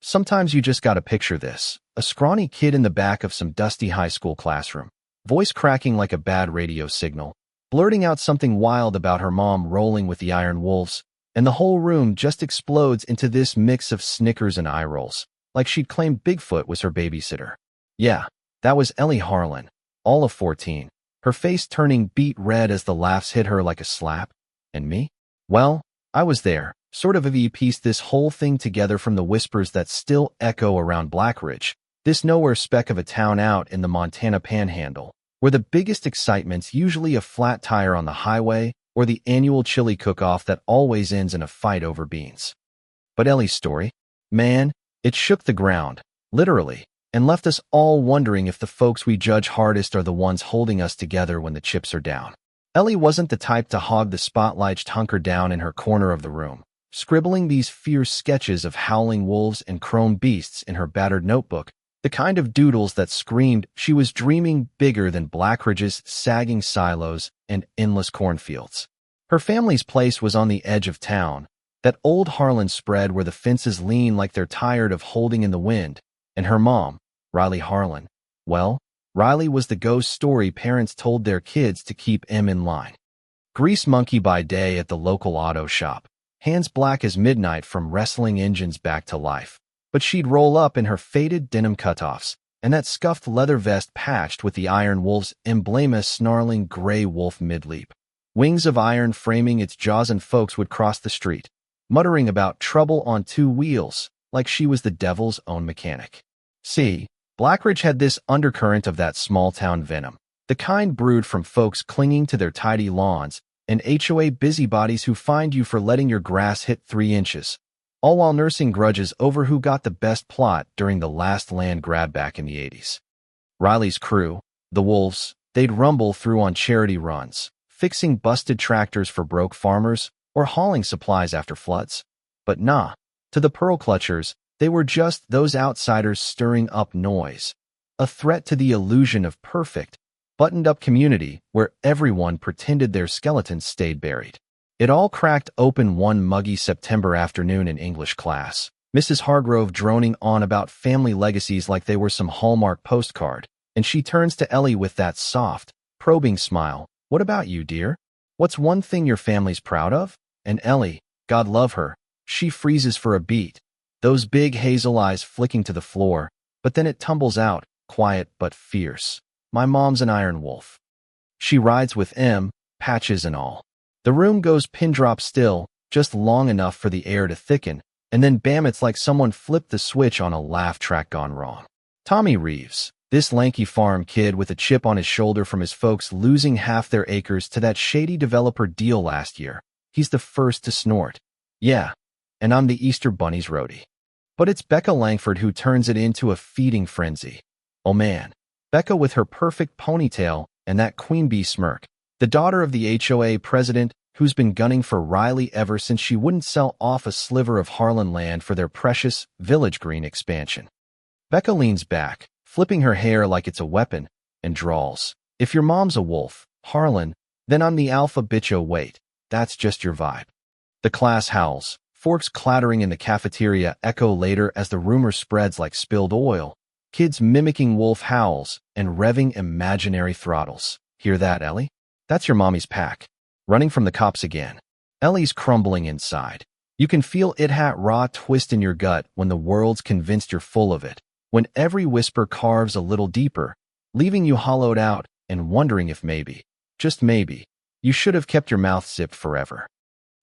Sometimes you just gotta picture this. A scrawny kid in the back of some dusty high school classroom, voice cracking like a bad radio signal, blurting out something wild about her mom rolling with the iron wolves, and the whole room just explodes into this mix of snickers and eye rolls, like she'd claimed Bigfoot was her babysitter. Yeah, that was Ellie Harlan, all of 14, her face turning beet red as the laughs hit her like a slap. And me? Well, I was there, sort of pieced this whole thing together from the whispers that still echo around Blackridge, this nowhere speck of a town out in the Montana Panhandle, where the biggest excitement's usually a flat tire on the highway or the annual chili cook-off that always ends in a fight over beans. But Ellie's story? Man, it shook the ground, literally, and left us all wondering if the folks we judge hardest are the ones holding us together when the chips are down. Ellie wasn't the type to hog the spotlight, hunker down in her corner of the room, scribbling these fierce sketches of howling wolves and chrome beasts in her battered notebook, the kind of doodles that screamed she was dreaming bigger than Blackridge's sagging silos and endless cornfields. Her family's place was on the edge of town, that old Harlan spread where the fences lean like they're tired of holding in the wind, and her mom, Riley Harlan, well, Riley was the ghost story parents told their kids to keep in line. Grease monkey by day at the local auto shop, hands black as midnight from wrestling engines back to life. But she'd roll up in her faded denim cutoffs and that scuffed leather vest patched with the Iron Wolf's emblem, snarling gray wolf mid-leap. Wings of iron framing its jaws, and folks would cross the street, muttering about trouble on two wheels, like she was the devil's own mechanic. See, Blackridge had this undercurrent of that small-town venom, the kind brewed from folks clinging to their tidy lawns and HOA busybodies who find you for letting your grass hit 3 inches, all while nursing grudges over who got the best plot during the last land grab back in the 80s. Riley's crew, the Wolves, they'd rumble through on charity runs, fixing busted tractors for broke farmers or hauling supplies after floods. But nah, to the pearl clutchers, they were just those outsiders stirring up noise, a threat to the illusion of perfect, buttoned-up community where everyone pretended their skeletons stayed buried. It all cracked open one muggy September afternoon in English class, Mrs. Hargrove droning on about family legacies like they were some Hallmark postcard, and she turns to Ellie with that soft, probing smile. What about you, dear? What's one thing your family's proud of? And Ellie, God love her, she freezes for a beat, those big hazel eyes flicking to the floor, but then it tumbles out, quiet but fierce. My mom's an iron wolf. She rides with M, patches and all. The room goes pin drop still, just long enough for the air to thicken, and then bam, it's like someone flipped the switch on a laugh track gone wrong. Tommy Reeves, this lanky farm kid with a chip on his shoulder from his folks losing half their acres to that shady developer deal last year, he's the first to snort. Yeah, and I'm the Easter Bunny's roadie. But it's Becca Langford who turns it into a feeding frenzy. Oh man, Becca with her perfect ponytail and that queen bee smirk. The daughter of the HOA president who's been gunning for Riley ever since she wouldn't sell off a sliver of Harlan land for their precious Village Green expansion. Becca leans back, flipping her hair like it's a weapon, and drawls. If your mom's a wolf, Harlan, then I'm the alpha bitch. Oh wait, that's just your vibe. The class howls, forks clattering in the cafeteria echo later as the rumor spreads like spilled oil, kids mimicking wolf howls and revving imaginary throttles. Hear that, Ellie? That's your mommy's pack, running from the cops again. Ellie's crumbling inside. You can feel it hat raw twist in your gut when the world's convinced you're full of it, when every whisper carves a little deeper, leaving you hollowed out and wondering if maybe, just maybe, you should have kept your mouth zipped forever.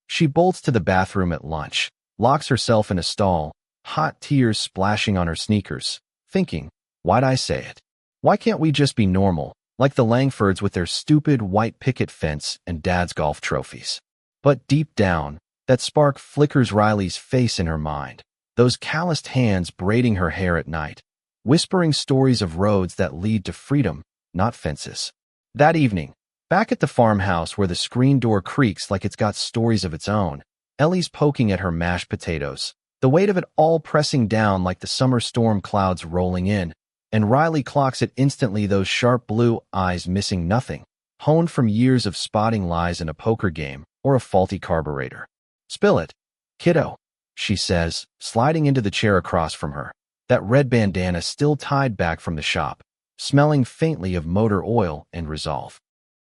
She bolts to the bathroom at lunch, locks herself in a stall, hot tears splashing on her sneakers, thinking, why'd I say it? Why can't we just be normal? Like the Langfords with their stupid white picket fence and dad's golf trophies. But deep down, that spark flickers Riley's face in her mind, those calloused hands braiding her hair at night, whispering stories of roads that lead to freedom, not fences. That evening, back at the farmhouse where the screen door creaks like it's got stories of its own, Ellie's poking at her mashed potatoes, the weight of it all pressing down like the summer storm clouds rolling in, and Riley clocks it instantly, those sharp blue eyes missing nothing, honed from years of spotting lies in a poker game or a faulty carburetor. Spill it, kiddo. she says, sliding into the chair across from her, that red bandana still tied back from the shop, smelling faintly of motor oil and resolve.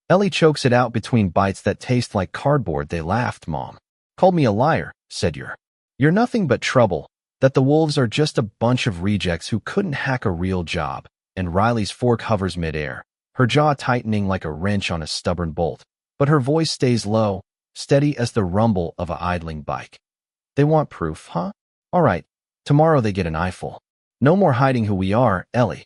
Ellie chokes it out between bites that taste like cardboard. They laughed, Mom. Called me a liar, said you're nothing but trouble, that the wolves are just a bunch of rejects who couldn't hack a real job, and Riley's fork hovers midair, her jaw tightening like a wrench on a stubborn bolt, but her voice stays low, steady as the rumble of a idling bike. They want proof, huh? All right, tomorrow they get an eyeful. No more hiding who we are, Ellie.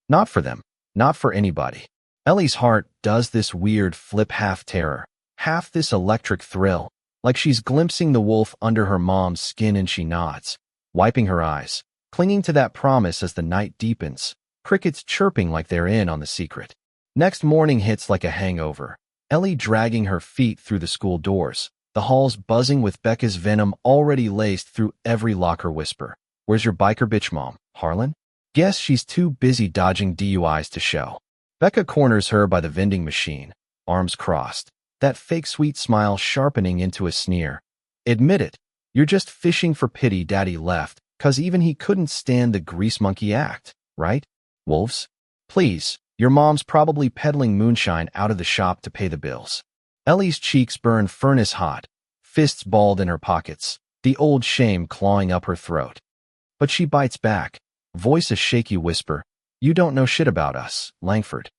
Not for them, not for anybody. Ellie's heart does this weird flip, half terror, half this electric thrill, like she's glimpsing the wolf under her mom's skin, and she nods, wiping her eyes, clinging to that promise as the night deepens, crickets chirping like they're in on the secret. Next morning hits like a hangover, Ellie dragging her feet through the school doors, the halls buzzing with Becca's venom already laced through every locker whisper. Where's your biker bitch mom, Harlan? Guess she's too busy dodging DUIs to show. Becca corners her by the vending machine, arms crossed, that fake sweet smile sharpening into a sneer. Admit it, you're just fishing for pity. Daddy left, 'cause even he couldn't stand the grease monkey act, right? Wolves? Please, your mom's probably peddling moonshine out of the shop to pay the bills. Ellie's cheeks burn furnace hot, fists balled in her pockets, the old shame clawing up her throat. But she bites back, voice a shaky whisper. You don't know shit about us, Langford.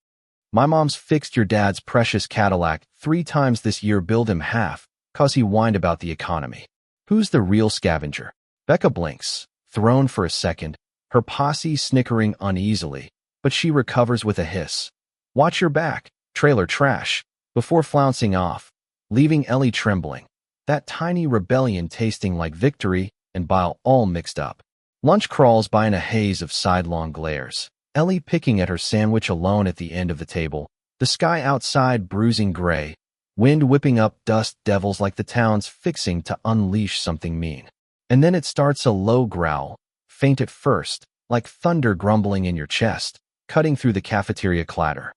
My mom's fixed your dad's precious Cadillac 3 times this year, billed him half, 'cause he whined about the economy. Who's the real scavenger? Becca blinks, thrown for a second, her posse snickering uneasily, but she recovers with a hiss. Watch your back, trailer trash, before flouncing off, leaving Ellie trembling, that tiny rebellion tasting like victory and bile all mixed up. Lunch crawls by in a haze of sidelong glares, Ellie picking at her sandwich alone at the end of the table, the sky outside bruising gray, wind whipping up dust devils like the town's fixing to unleash something mean. And then it starts, a low growl, faint at first, like thunder grumbling in your chest, cutting through the cafeteria clatter.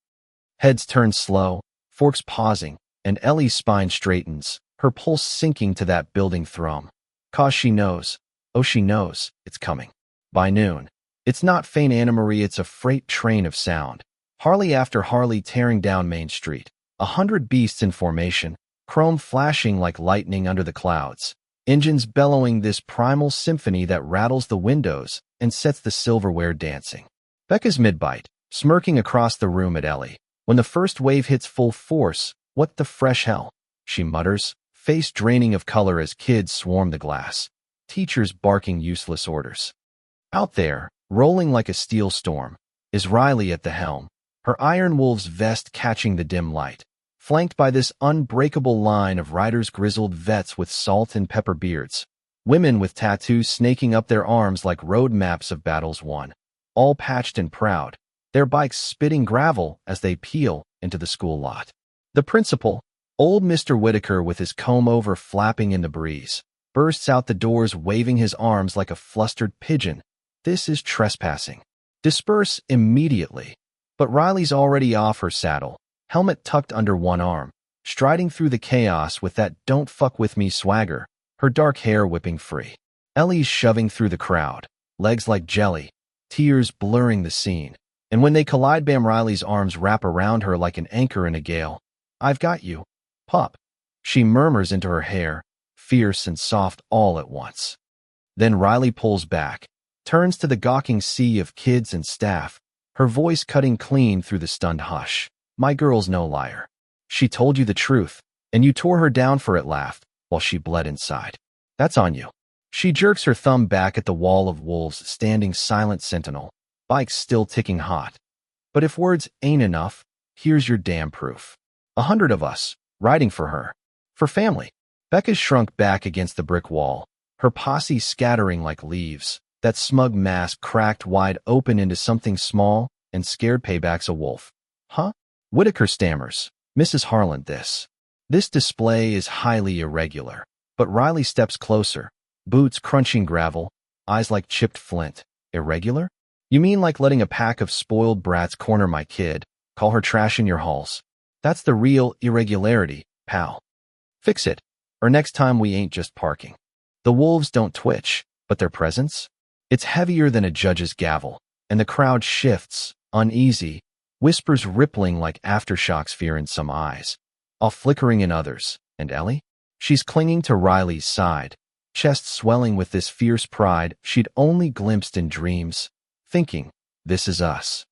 Heads turn slow, forks pausing, and Ellie's spine straightens, her pulse sinking to that building thrum. 'Cause she knows, oh she knows, it's coming. By noon, it's not faint Anna Marie, it's a freight train of sound. Harley after Harley tearing down Main Street, 100 beasts in formation, chrome flashing like lightning under the clouds, engines bellowing this primal symphony that rattles the windows and sets the silverware dancing. Becca's mid-bite, smirking across the room at Ellie. When the first wave hits full force, what the fresh hell? She mutters, face draining of color as kids swarm the glass, teachers barking useless orders. Out there, rolling like a steel storm, is Riley at the helm, her Iron Wolf's vest catching the dim light, flanked by this unbreakable line of riders, grizzled vets with salt and pepper beards, women with tattoos snaking up their arms like road maps of battles won, all patched and proud, their bikes spitting gravel as they peel into the school lot. The principal, old Mr. Whitaker with his comb-over flapping in the breeze, bursts out the doors waving his arms like a flustered pigeon. This is trespassing. Disperse immediately. But Riley's already off her saddle, helmet tucked under one arm, striding through the chaos with that don't fuck with me swagger, her dark hair whipping free. Ellie's shoving through the crowd, legs like jelly, tears blurring the scene. And when they collide, bam, Riley's arms wrap around her like an anchor in a gale. I've got you, pup, she murmurs into her hair, fierce and soft all at once. Then Riley pulls back, turns to the gawking sea of kids and staff, her voice cutting clean through the stunned hush. My girl's no liar. She told you the truth, and you tore her down for it, laughed, while she bled inside. That's on you. She jerks her thumb back at the wall of wolves standing silent sentinel, bikes still ticking hot. But if words ain't enough, here's your damn proof. 100 of us, riding for her. For family. Becca shrunk back against the brick wall, her posse scattering like leaves, that smug mask cracked wide open into something small and scared. Payback's a wolf. Huh? Whitaker stammers. Mrs. Harlan, this display is highly irregular. But Riley steps closer, boots crunching gravel, eyes like chipped flint. Irregular? You mean like letting a pack of spoiled brats corner my kid, call her trash in your halls? That's the real irregularity, pal. Fix it, or next time we ain't just parking. The wolves don't twitch, but their presence? It's heavier than a judge's gavel, and the crowd shifts, uneasy, whispers rippling like aftershocks, fear in some eyes, all flickering in others. And Ellie? She's clinging to Riley's side, chest swelling with this fierce pride she'd only glimpsed in dreams, thinking, this is us.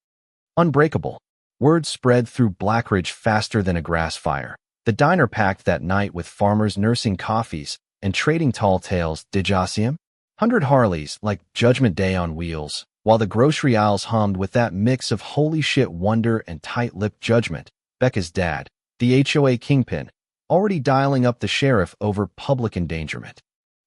Unbreakable. Word spread through Blackridge faster than a grass fire. The diner packed that night with farmers nursing coffees and trading tall tales. Did ya see 'em? 100 Harleys, like Judgment Day on wheels, while the grocery aisles hummed with that mix of holy shit wonder and tight-lipped judgment. Becca's dad, the HOA kingpin, already dialing up the sheriff over public endangerment.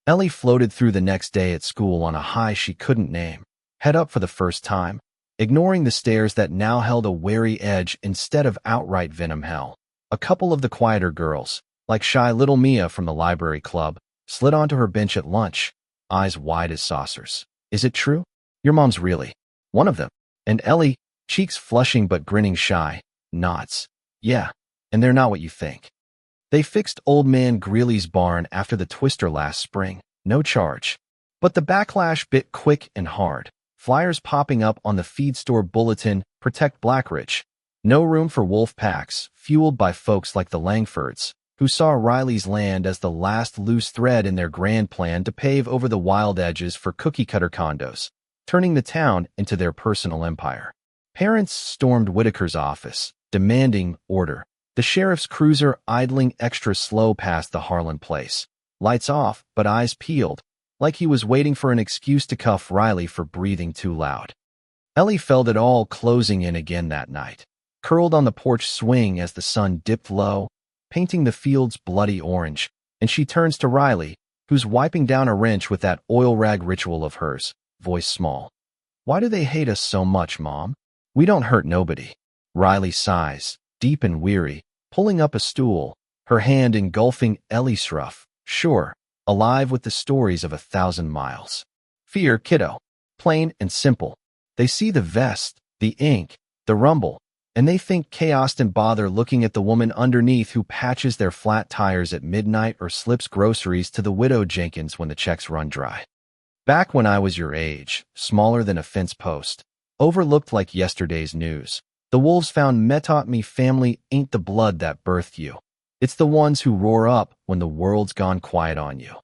Ellie floated through the next day at school on a high she couldn't name, head up for the first time, ignoring the stares that now held a wary edge instead of outright venom hell. A couple of the quieter girls, like shy little Mia from the library club, slid onto her bench at lunch, eyes wide as saucers. Is it true? Your mom's really one of them. And Ellie, cheeks flushing but grinning shy, nods. Yeah, and they're not what you think. They fixed Old Man Greeley's barn after the twister last spring, no charge. But the backlash bit quick and hard. Flyers popping up on the feed store bulletin, protect Blackridge. No room for wolf packs, fueled by folks like the Langfords, who saw Riley's land as the last loose thread in their grand plan to pave over the wild edges for cookie-cutter condos, turning the town into their personal empire. Parents stormed Whitaker's office, demanding order. The sheriff's cruiser idling extra slow past the Harlan place, lights off but eyes peeled, like he was waiting for an excuse to cuff Riley for breathing too loud. Ellie felt it all closing in again that night, curled on the porch swing as the sun dipped low, painting the fields bloody orange, and she turns to Riley, who's wiping down a wrench with that oil rag ritual of hers, voice small. Why do they hate us so much, Mom? We don't hurt nobody. Riley sighs, deep and weary, pulling up a stool, her hand engulfing Ellie's scruff. Sure, alive with the stories of 1,000 miles. Fear, kiddo. Plain and simple. They see the vest, the ink, the rumble, and they think chaos didn't bother looking at the woman underneath who patches their flat tires at midnight or slips groceries to the widow Jenkins when the checks run dry. Back when I was your age, smaller than a fence post, overlooked like yesterday's news, the wolves found me family ain't the blood that birthed you. It's the ones who roar up when the world's gone quiet on you.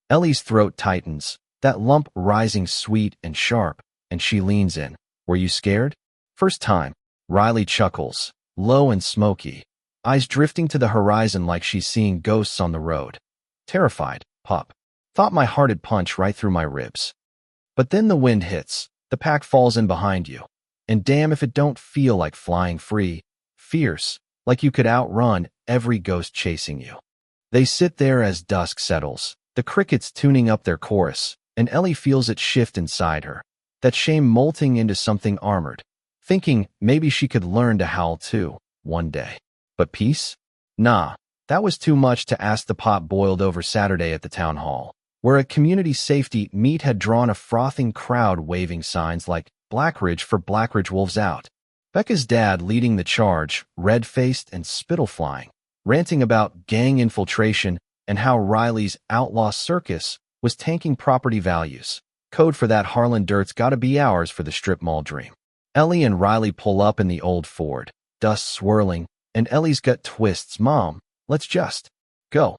Ellie's throat tightens, that lump rising sweet and sharp, and she leans in. Were you scared? First time. Riley chuckles, low and smoky, eyes drifting to the horizon like she's seeing ghosts on the road. Terrified, pup. Thought my heart'd punch right through my ribs. But then the wind hits, the pack falls in behind you. And damn if it don't feel like flying free, fierce, like you could outrun every ghost chasing you. They sit there as dusk settles, the crickets tuning up their chorus, and Ellie feels it shift inside her, that shame molting into something armored, thinking maybe she could learn to howl too, one day. But peace? Nah, that was too much to ask. The pot boiled over Saturday at the town hall, where a community safety meet had drawn a frothing crowd waving signs like Blackridge for Blackridge Wolves Out. Becca's dad leading the charge, red-faced and spittle flying, ranting about gang infiltration and how Riley's outlaw circus was tanking property values. Code for that Harlan dirt's gotta be ours for the strip mall dream. Ellie and Riley pull up in the old Ford, dust swirling, and Ellie's gut twists. Mom, let's just go.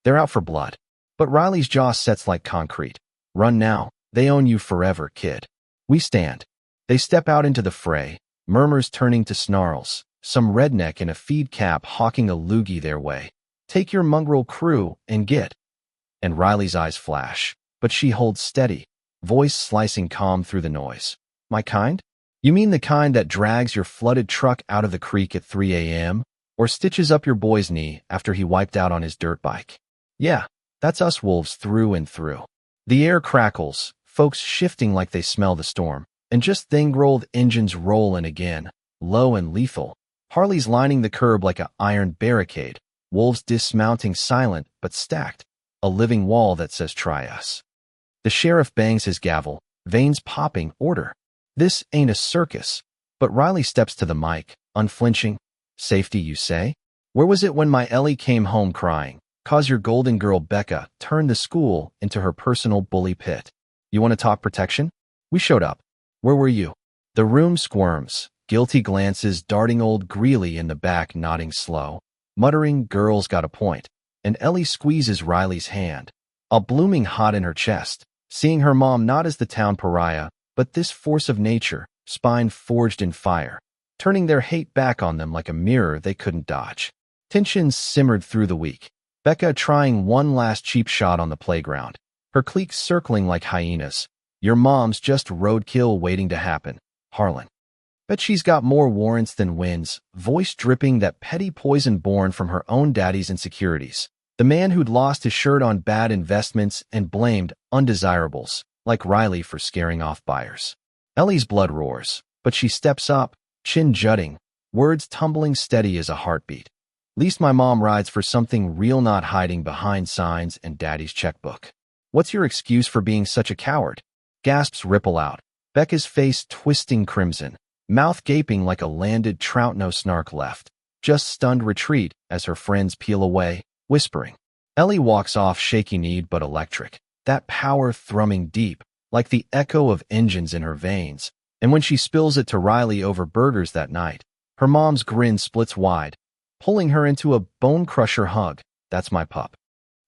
They're out for blood. But Riley's jaw sets like concrete. Run now. They own you forever, kid. We stand. They step out into the fray, murmurs turning to snarls, some redneck in a feed cap hawking a loogie their way. Take your mongrel crew and get. And Riley's eyes flash, but she holds steady, voice slicing calm through the noise. My kind? You mean the kind that drags your flooded truck out of the creek at 3 a.m. or stitches up your boy's knee after he wiped out on his dirt bike? Yeah, that's us wolves through and through. The air crackles, folks shifting like they smell the storm, and just then-rolled engines rolling again, low and lethal. Harleys lining the curb like an iron barricade, wolves dismounting silent but stacked, a living wall that says try us. The sheriff bangs his gavel, veins popping, order. This ain't a circus. But Riley steps to the mic, unflinching. Safety, you say? Where was it when my Ellie came home crying? Cause your golden girl Becca turned the school into her personal bully pit. You want to talk protection? We showed up. Where were you? The room squirms, guilty glances darting old Greeley in the back nodding slow, muttering girl's got a point, and Ellie squeezes Riley's hand, all blooming hot in her chest, seeing her mom not as the town pariah, but this force of nature, spine forged in fire, turning their hate back on them like a mirror they couldn't dodge. Tensions simmered through the week, Becca trying one last cheap shot on the playground, her cliques circling like hyenas. Your mom's just roadkill waiting to happen, Harlan. Bet she's got more warrants than wins, voice dripping that petty poison born from her own daddy's insecurities. The man who'd lost his shirt on bad investments and blamed undesirables, like Riley for scaring off buyers. Ellie's blood roars, but she steps up, chin jutting, words tumbling steady as a heartbeat. Least my mom rides for something real, not hiding behind signs and daddy's checkbook. What's your excuse for being such a coward? Gasps ripple out, Becca's face twisting crimson, mouth gaping like a landed trout, no snark left. Just stunned retreat as her friends peel away, whispering. Ellie walks off shaky-kneed but electric, that power thrumming deep, like the echo of engines in her veins. And when she spills it to Riley over burgers that night, her mom's grin splits wide, pulling her into a bone-crusher hug. That's my pup.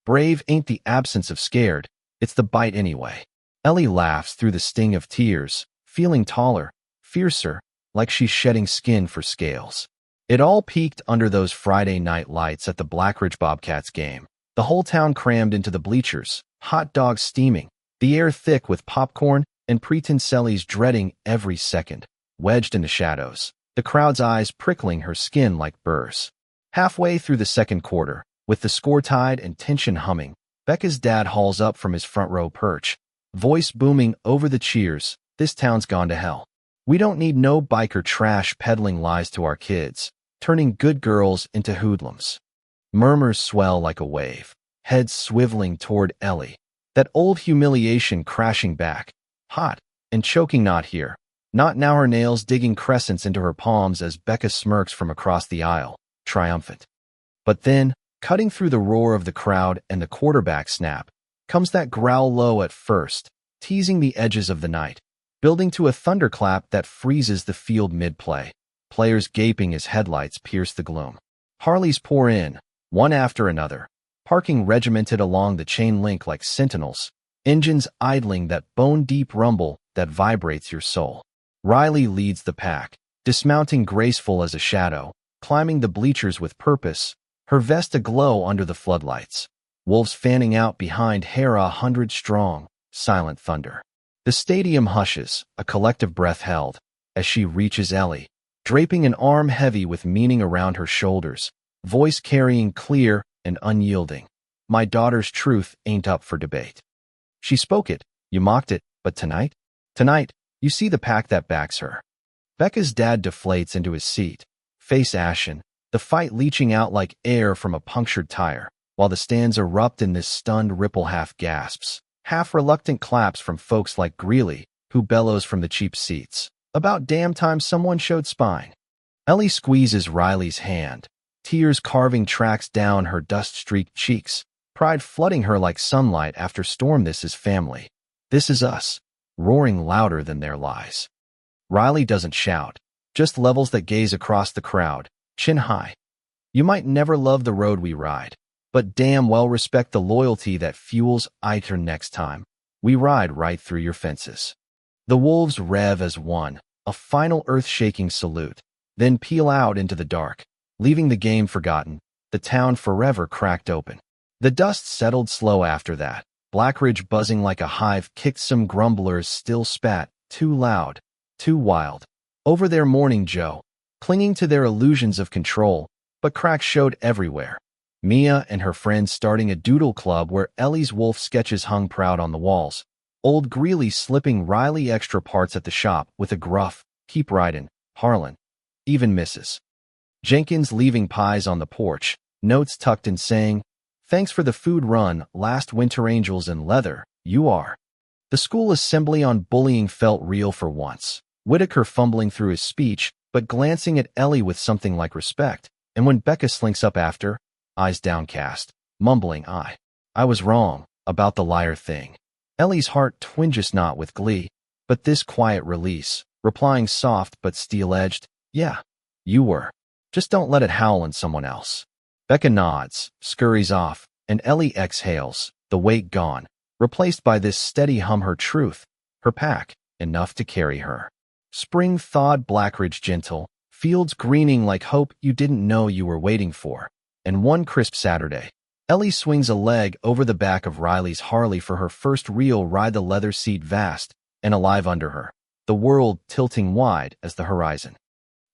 Brave ain't the absence of scared, it's the bite anyway. Ellie laughs through the sting of tears, feeling taller, fiercer, like she's shedding skin for scales. It all peaked under those Friday night lights at the Blackridge Bobcats game. The whole town crammed into the bleachers, hot dogs steaming, the air thick with popcorn and pretensellies dreading every second, wedged in the shadows, the crowd's eyes prickling her skin like burrs. Halfway through the second quarter, with the score tied and tension humming, Becca's dad hauls up from his front row perch, voice booming over the cheers. This town's gone to hell. We don't need no biker trash peddling lies to our kids, turning good girls into hoodlums. Murmurs swell like a wave, heads swiveling toward Ellie, that old humiliation crashing back, hot and choking. Not here. Not now. Her nails digging crescents into her palms as Becca smirks from across the aisle, triumphant. But then, cutting through the roar of the crowd and the quarterback snap, comes that growl low at first, teasing the edges of the night, building to a thunderclap that freezes the field mid-play, players gaping as headlights pierce the gloom. Harleys pour in, one after another, parking regimented along the chain link like sentinels, engines idling, that bone-deep rumble that vibrates your soul. Riley leads the pack, dismounting graceful as a shadow, climbing the bleachers with purpose, her vest aglow under the floodlights. Wolves fanning out behind, hair 100 strong, silent thunder. The stadium hushes, a collective breath held, as she reaches Ellie, draping an arm heavy with meaning around her shoulders, voice carrying clear and unyielding. My daughter's truth ain't up for debate. She spoke it, you mocked it, but tonight? Tonight, you see the pack that backs her. Becca's dad deflates into his seat, face ashen, the fight leaching out like air from a punctured tire, while the stands erupt in this stunned ripple, half gasps, half reluctant claps from folks like Greeley, who bellows from the cheap seats. About damn time someone showed spine. Ellie squeezes Riley's hand, tears carving tracks down her dust-streaked cheeks, pride flooding her like sunlight after storm. This is family. This is us, roaring louder than their lies. Riley doesn't shout, just levels that gaze across the crowd, chin high. You might never love the road we ride, but damn well respect the loyalty that fuels either. Next time, we ride right through your fences. The wolves rev as one, a final earth-shaking salute, then peel out into the dark, leaving the game forgotten, the town forever cracked open. The dust settled slow after that, Blackridge buzzing like a hive, kicked some grumblers, still spat, too loud, too wild, over their morning Joe, clinging to their illusions of control, but cracks showed everywhere. Mia and her friends starting a doodle club where Ellie's wolf sketches hung proud on the walls, old Greeley slipping Riley extra parts at the shop with a gruff, keep ridin', Harlan. Even Mrs. Jenkins leaving pies on the porch, notes tucked in saying, thanks for the food run last winter, angels in leather, you are. The school assembly on bullying felt real for once, Whitaker fumbling through his speech, but glancing at Ellie with something like respect, and when Becca slinks up after, eyes downcast, mumbling, I was wrong about the liar thing. Ellie's heart twinges not with glee, but this quiet release, replying soft but steel-edged, yeah, you were. Just don't let it howl on someone else. Becca nods, scurries off, and Ellie exhales, the weight gone, replaced by this steady hum her truth, her pack, enough to carry her. Spring thawed Blackridge gentle, fields greening like hope you didn't know you were waiting for. And one crisp Saturday, Ellie swings a leg over the back of Riley's Harley for her first real ride, the leather seat vast and alive under her, the world tilting wide as the horizon.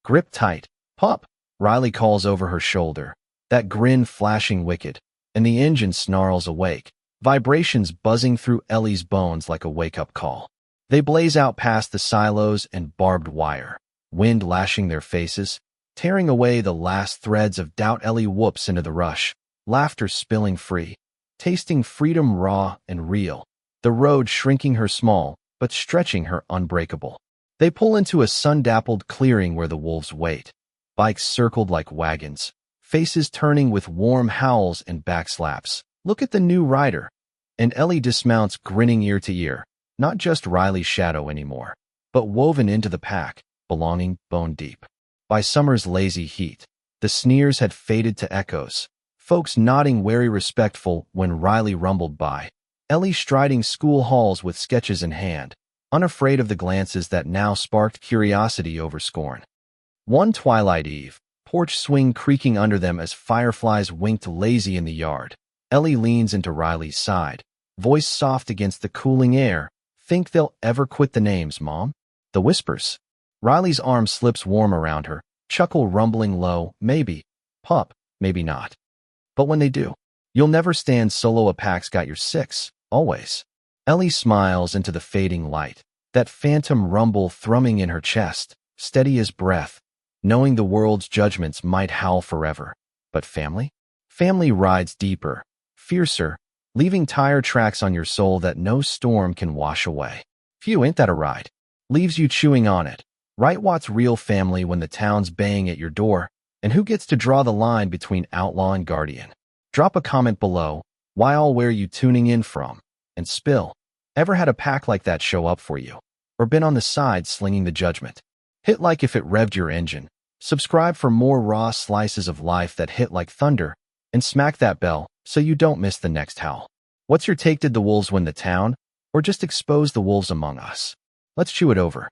Grip tight, pup, Riley calls over her shoulder, that grin flashing wicked, and the engine snarls awake, vibrations buzzing through Ellie's bones like a wake-up call. They blaze out past the silos and barbed wire, wind lashing their faces, tearing away the last threads of doubt. Ellie whoops into the rush, laughter spilling free, tasting freedom raw and real, the road shrinking her small, but stretching her unbreakable. They pull into a sun-dappled clearing where the wolves wait, bikes circled like wagons, faces turning with warm howls and backslaps. Look at the new rider. And Ellie dismounts, grinning ear to ear, not just Riley's shadow anymore, but woven into the pack, belonging bone deep. By summer's lazy heat, the sneers had faded to echoes, folks nodding wary respectful when Riley rumbled by, Ellie striding school halls with sketches in hand, unafraid of the glances that now sparked curiosity over scorn. One twilight eve, porch swing creaking under them as fireflies winked lazy in the yard. Ellie leans into Riley's side, voice soft against the cooling air. Think they'll ever quit the names, Mom? The whispers. Riley's arm slips warm around her, chuckle rumbling low, maybe, pup, maybe not. But when they do, you'll never stand solo. A pack's got your six, always. Ellie smiles into the fading light, that phantom rumble thrumming in her chest, steady as breath, knowing the world's judgments might howl forever. But family? Family rides deeper, fiercer, leaving tire tracks on your soul that no storm can wash away. Phew, ain't that a ride? Leaves you chewing on it. Right, what's real family when the town's baying at your door? And who gets to draw the line between outlaw and guardian? Drop a comment below, why all where you tuning in from? And spill. Ever had a pack like that show up for you? Or been on the side slinging the judgment? Hit like if it revved your engine. Subscribe for more raw slices of life that hit like thunder. And smack that bell so you don't miss the next howl. What's your take? Did the wolves win the town? Or just expose the wolves among us? Let's chew it over.